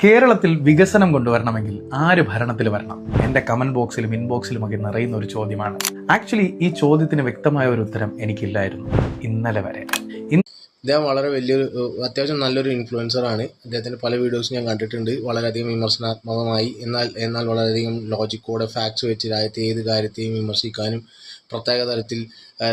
കേരളത്തിൽ വികസനം കൊണ്ടുവരണമെങ്കിൽ ആര് ഭരണത്തിൽ വരണം? എന്റെ കമന്റ് ബോക്സിലും ഇൻബോക്സിലും ഒക്കെ നിറയുന്ന ഒരു ചോദ്യമാണ്. ആക്ച്വലി ഈ ചോദ്യത്തിന് വ്യക്തമായ ഒരു ഉത്തരം എനിക്കില്ലായിരുന്നു ഇന്നലെ വരെ. അദ്ദേഹം വളരെ വലിയൊരു അത്യാവശ്യം നല്ലൊരു ഇൻഫ്ലുവൻസറാണ്. അദ്ദേഹത്തിൻ്റെ പല വീഡിയോസും ഞാൻ കണ്ടിട്ടുണ്ട്. വളരെയധികം വിമർശനാത്മകമായി എന്നാൽ വളരെയധികം ലോജിക്കോടെ ഫാക്ട്സ് വെച്ച് രാജ്യത്തെ ഏത് കാര്യത്തെയും വിമർശിക്കാനും പ്രത്യേക തരത്തിൽ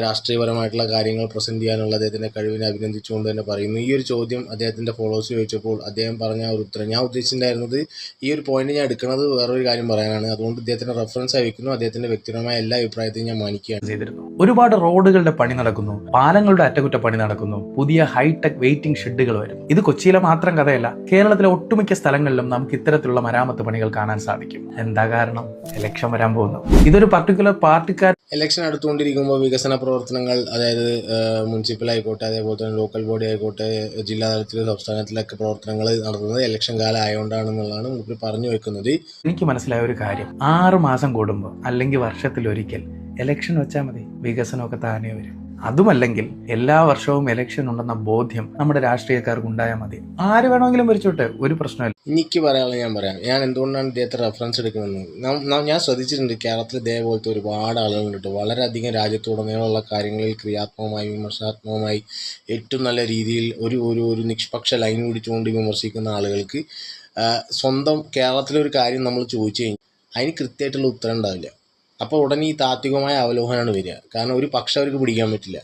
രാഷ്ട്രീയപരമായിട്ടുള്ള കാര്യങ്ങൾ പ്രസൻറ്റ് ചെയ്യാനുള്ള അദ്ദേഹത്തിൻ്റെ കഴിവിനെ അഭിനന്ദിച്ചുകൊണ്ട് തന്നെ പറയുന്നു. ഈ ഒരു ചോദ്യം അദ്ദേഹത്തിൻ്റെ ഫോളോവേഴ്സ് ചോദിച്ചപ്പോൾ അദ്ദേഹം പറഞ്ഞ ഒരു ഉത്തരം ഞാൻ ഉദ്ദേശിച്ചിട്ടുണ്ടായിരുന്നത്, ഈ ഒരു പോയിന്റ് ഞാൻ എടുക്കുന്നത് വേറൊരു കാര്യം പറയാനാണ്. അതുകൊണ്ട് അദ്ദേഹത്തിൻ്റെ റെഫറൻസ് അയക്കുന്നു. അദ്ദേഹത്തിൻ്റെ വ്യക്തിപരമായ എല്ലാ അഭിപ്രായത്തെയും ഞാൻ മാനിക്കുകയാണ് ചെയ്തിരുന്നു. ഒരുപാട് റോഡുകളുടെ പണി നടക്കുന്നു, പാലങ്ങളുടെ അറ്റകുറ്റപ്പണി നടക്കുന്നു, പുതിയ ഹൈടെക് വെയിറ്റിംഗ് ഷെഡുകൾ വരുന്നു. ഇത് കൊച്ചിയിലെ മാത്രം കഥയല്ല, കേരളത്തിലെ ഒട്ടുമിക്ക സ്ഥലങ്ങളിലും നമുക്ക് ഇത്തരത്തിലുള്ള മരാമത്ത് പണികൾ കാണാൻ സാധിക്കും. എന്താ കാരണം? ഇലക്ഷൻ വരാൻ പോകുന്നു. ഇതൊരു പർട്ടിക്കുലർ പാർട്ടിക്കാർ ഇലക്ഷൻ അടുത്തുകൊണ്ടിരിക്കുമ്പോൾ വികസന പ്രവർത്തനങ്ങൾ, അതായത് മുനിസിപ്പൽ ആയിക്കോട്ടെ, അതേപോലെ തന്നെ ലോക്കൽ ബോഡി ആയിക്കോട്ടെ, ജില്ലാ തലത്തിൽ സംസ്ഥാനത്തിലൊക്കെ പ്രവർത്തനങ്ങൾ നടത്തുന്നത് ഇലക്ഷൻ കാലം ആയതുകൊണ്ടാണെന്നുള്ളതാണ് മൂപ്പര് പറഞ്ഞു വെക്കുന്നത്. എനിക്ക് മനസ്സിലായ ഒരു കാര്യം, 6 മാസം കൂടുമ്പോൾ അല്ലെങ്കിൽ വർഷത്തിലൊരിക്കൽ ഇലക്ഷൻ വെച്ചാൽ മതി, വികസനമൊക്കെ താനേ വരും. അതുമല്ലെങ്കിൽ എല്ലാ വർഷവും ഇലക്ഷൻ ഉണ്ടെന്ന ബോധ്യം നമ്മുടെ രാഷ്ട്രീയക്കാർക്ക് ഉണ്ടായാൽ മതി. ആര് വേണമെങ്കിലും ഭരിച്ചോട്ടെ, ഒരു പ്രശ്നമില്ല. എനിക്ക് പറയാനുള്ളത് ഞാൻ പറയാം. ഞാൻ എന്തുകൊണ്ടാണ് ഇദ്ദേഹത്തെ റെഫറൻസ് എടുക്കുന്നത്? ഞാൻ ശ്രദ്ധിച്ചിട്ടുണ്ട്, കേരളത്തിൽ ഇതേപോലത്തെ ഒരുപാട് ആളുകളുണ്ട്. വളരെയധികം രാജ്യത്തുടനീളമുള്ള കാര്യങ്ങളിൽ ക്രിയാത്മകമായി വിമർശനാത്മകമായി ഏറ്റവും നല്ല രീതിയിൽ ഒരു നിഷ്പക്ഷ ലൈൻ പിടിച്ചുകൊണ്ട് വിമർശിക്കുന്ന ആളുകൾക്ക് സ്വന്തം കേരളത്തിലൊരു കാര്യം നമ്മൾ ചോദിച്ചു കഴിഞ്ഞാൽ അതിന് കൃത്യമായിട്ടുള്ള ഉത്തരം ഉണ്ടാവില്ല. അപ്പോൾ ഉടനെ ഈ താത്വികമായ അവലോകനമാണ് വരിക. കാരണം ഒരു പക്ഷം അവർക്ക് പിടിക്കാൻ പറ്റില്ല.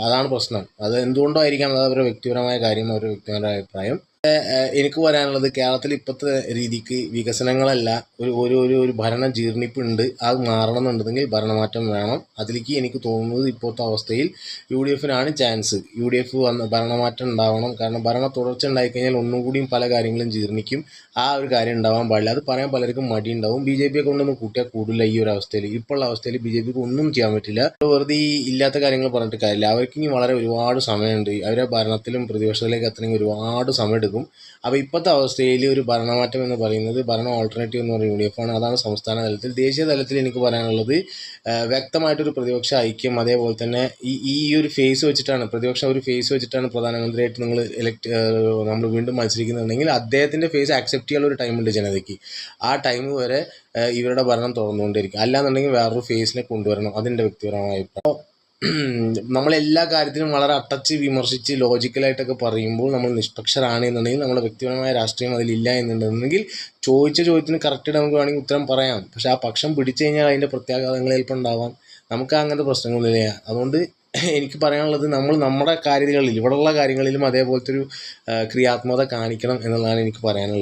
അതാണ് പ്രശ്നം. അത് എന്തുകൊണ്ടായിരിക്കാം, അത് അവരുടെ വ്യക്തിപരമായ കാര്യം, അവരുടെ വ്യക്തിപരമായ അഭിപ്രായം. എനിക്ക് പറയാനുള്ളത്, കേരളത്തിൽ ഇപ്പോഴത്തെ രീതിക്ക് വികസനങ്ങളല്ല, ഒരു ഭരണ ജീർണിപ്പുണ്ട്. അത് മാറണമെന്നുണ്ടെങ്കിൽ ഭരണമാറ്റം വേണം. അതിലേക്ക് എനിക്ക് തോന്നുന്നത് ഇപ്പോഴത്തെ അവസ്ഥയിൽ UDF ചാൻസ്. UDF ഭരണമാറ്റം ഉണ്ടാവണം. കാരണം ഭരണ തുടർച്ച ഉണ്ടായിക്കഴിഞ്ഞാൽ ഒന്നും കൂടിയും പല കാര്യങ്ങളും ജീർണിക്കും. ആ ഒരു കാര്യം ഉണ്ടാവാൻ പാടില്ല. അത് പറയാൻ പലർക്കും മടിയുണ്ടാവും. BJP കൊണ്ടൊന്നും കൂട്ടിയാൽ കൂടില്ല. ഈ ഒരു അവസ്ഥയിൽ, ഇപ്പോഴുള്ള അവസ്ഥയിൽ BJP ഒന്നും ചെയ്യാൻ പറ്റില്ല. വെറുതെ ഈ ഇല്ലാത്ത കാര്യങ്ങൾ പറഞ്ഞിട്ട് കാര്യമില്ല. അവർക്ക് ഇനി ഒരുപാട് സമയമുണ്ട്. അവരെ ഭരണത്തിലും പ്രതിപക്ഷത്തിലേക്ക് എത്തണമെങ്കിൽ ഒരുപാട് സമയം എടുക്കും. അപ്പോൾ ഇപ്പോഴത്തെ അവസ്ഥയിൽ ഒരു ഭരണമാറ്റം എന്ന് പറയുന്നത്, ഭരണ ഓൾട്ടർനേറ്റീവ് എന്ന് പറയുന്നത് UDF ആണ്. അതാണ് സംസ്ഥാന തലത്തിൽ. ദേശീയ തലത്തിൽ എനിക്ക് പറയാനുള്ളത്, വ്യക്തമായിട്ടൊരു പ്രതിപക്ഷ ഐക്യം, അതേപോലെ തന്നെ ഈ ഒരു ഫേസ് വെച്ചിട്ടാണ്, പ്രതിപക്ഷം ഒരു ഫേസ് വെച്ചിട്ടാണ് പ്രധാനമന്ത്രിയായിട്ട് നമ്മൾ വീണ്ടും മത്സരിക്കുന്നുണ്ടെങ്കിൽ അദ്ദേഹത്തിൻ്റെ ഫേസ് അക്സെപ്റ്റ് ചെയ്യാനുള്ള ഒരു ടൈമുണ്ട് ജനതയ്ക്ക്. ആ ടൈം വരെ ഇവരുടെ ഭരണം തുറന്നുകൊണ്ടിരിക്കും. അല്ലാന്നുണ്ടെങ്കിൽ വേറൊരു ഫേസിനെ കൊണ്ടുവരണം. അതിൻ്റെ വ്യക്തിപരമായ അഭിപ്രായം. നമ്മളെല്ലാ കാര്യത്തിലും വളരെ അട്ടച്ച് വിമർശിച്ച് ലോജിക്കലായിട്ടൊക്കെ പറയുമ്പോൾ നമ്മൾ നിഷ്പക്ഷരാണ് എന്നുണ്ടെങ്കിൽ, നമ്മുടെ വ്യക്തിപരമായ രാഷ്ട്രീയം അതിലില്ല എന്നുണ്ടെങ്കിൽ ചോദിച്ച ചോദ്യത്തിന് കറക്റ്റായിട്ട് നമുക്ക് വേണമെങ്കിൽ ഉത്തരം പറയാം. പക്ഷെ ആ പക്ഷം പിടിച്ചു കഴിഞ്ഞാൽ അതിൻ്റെ പ്രത്യാഘാതങ്ങൾ ചിലപ്പോൾ ഉണ്ടാവാം. നമുക്ക് അങ്ങനത്തെ പ്രശ്നങ്ങളൊന്നുമില്ല. അതുകൊണ്ട് എനിക്ക് പറയാനുള്ളത്, നമ്മൾ നമ്മുടെ കാര്യങ്ങളിൽ, ഇവിടെയുള്ള കാര്യങ്ങളിലും അതേപോലത്തെ ഒരു ക്രിയാത്മകത കാണിക്കണം എന്നുള്ളതാണ് എനിക്ക് പറയാനുള്ളത്.